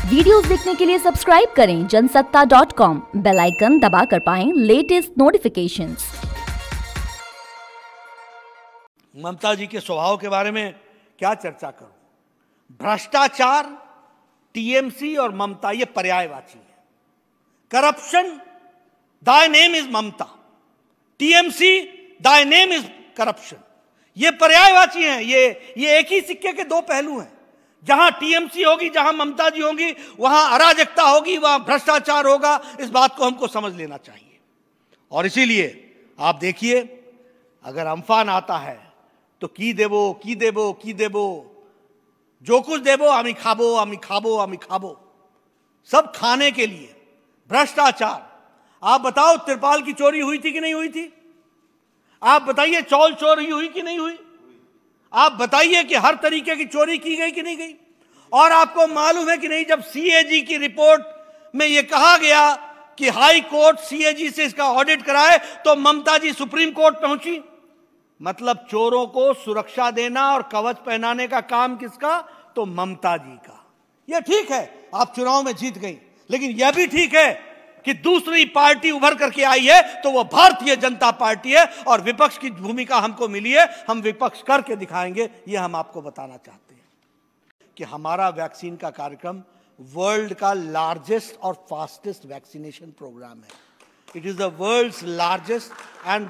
Videos देखने के लिए सब्सक्राइब करें जनसत्ता.com, बेल आइकन दबाकर पाएं लेटेस्ट नोटिफिकेशंस। ममता जी के स्वभाव के बारे में क्या चर्चा करूं? भ्रष्टाचार, टीएमसी और ममता ये पर्यायवाची है। करप्शन, दाय नेम इज ममता, टीएमसी, दाय नेम इज करप्शन। ये पर्यायवाची हैं। ये एक ही सिक्के के दो पहलू हैं। जहां टीएमसी होगी, जहां ममता जी होंगी, वहां अराजकता होगी, वहां भ्रष्टाचार होगा। इस बात को हमको समझ लेना चाहिए। और इसीलिए आप देखिए, अगर अम्फान आता है तो की देबो, जो कुछ देबो आमी खाबो, सब खाने के लिए। भ्रष्टाचार। आप बताओ, तिरपाल की चोरी हुई थी कि नहीं हुई थी? आप बताइए, चौल चोरी हुई कि नहीं हुई? आप बताइए कि हर तरीके की चोरी की गई कि नहीं गई? और आपको मालूम है कि नहीं, जब सीएजी की रिपोर्ट में यह कहा गया कि हाई कोर्ट सीएजी से इसका ऑडिट कराए, तो ममता जी सुप्रीम कोर्ट पहुंची। मतलब चोरों को सुरक्षा देना और कवच पहनाने का काम किसका? तो ममता जी का। यह ठीक है, आप चुनाव में जीत गई, लेकिन यह भी ठीक है कि दूसरी पार्टी उभर करके आई है, तो वह भारतीय जनता पार्टी है। और विपक्ष की भूमिका हमको मिली है, हम विपक्ष करके दिखाएंगे। यह हम आपको बताना चाहते हैं कि हमारा वैक्सीन का कार्यक्रम वर्ल्ड का लार्जेस्ट और फास्टेस्ट वैक्सीनेशन प्रोग्राम है। It is the world's largest and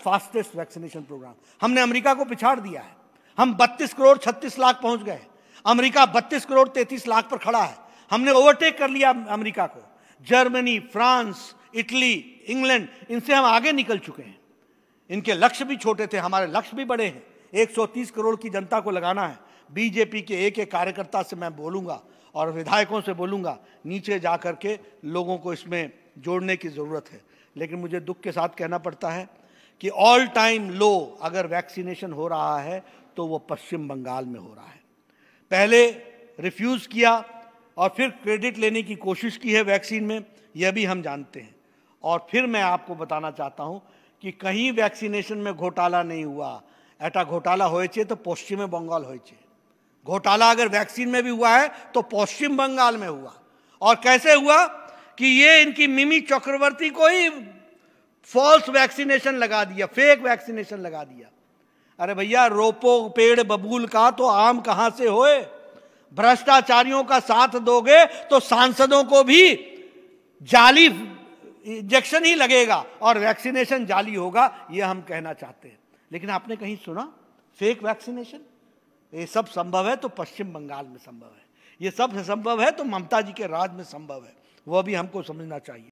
fastest vaccination programme. हमने अमेरिका को पिछाड़ दिया है। हम 32 करोड़ 36 लाख पहुंच गए। अमेरिका 32 करोड़ 33 लाख पर खड़ा है। हमने ओवरटेक कर लिया अमेरिका को। जर्मनी, फ्रांस, इटली, इंग्लैंड, इनसे हम आगे निकल चुके हैं। इनके लक्ष्य भी छोटे थे, हमारे लक्ष्य भी बड़े हैं। 130 करोड़ की जनता को लगाना है। बीजेपी के एक एक कार्यकर्ता से मैं बोलूंगा और विधायकों से बोलूंगा, नीचे जाकर के लोगों को इसमें जोड़ने की जरूरत है। लेकिन मुझे दुख के साथ कहना पड़ता है कि ऑल टाइम लो अगर वैक्सीनेशन हो रहा है तो वो पश्चिम बंगाल में हो रहा है। पहले रिफ्यूज किया और फिर क्रेडिट लेने की कोशिश की है वैक्सीन में, यह भी हम जानते हैं। और फिर मैं आपको बताना चाहता हूं कि कहीं वैक्सीनेशन में घोटाला नहीं हुआ। ऐटा घोटाला होए तो पश्चिम बंगाल होए। घोटाला अगर वैक्सीन में भी हुआ है तो पश्चिम बंगाल में हुआ। और कैसे हुआ कि ये इनकी मिमी चक्रवर्ती को ही फॉल्स वैक्सीनेशन लगा दिया, फेक वैक्सीनेशन लगा दिया। अरे भैया, रोपो पेड़ बबूल का तो आम कहां से होए? भ्रष्टाचारियों का साथ दोगे तो सांसदों को भी जाली इंजेक्शन ही लगेगा और वैक्सीनेशन जाली होगा, यह हम कहना चाहते हैं। लेकिन आपने कहीं सुना फेक वैक्सीनेशन? ये सब संभव है तो पश्चिम बंगाल में संभव है, ये सब संभव है तो ममता जी के राज में संभव है। वह भी हमको समझना चाहिए।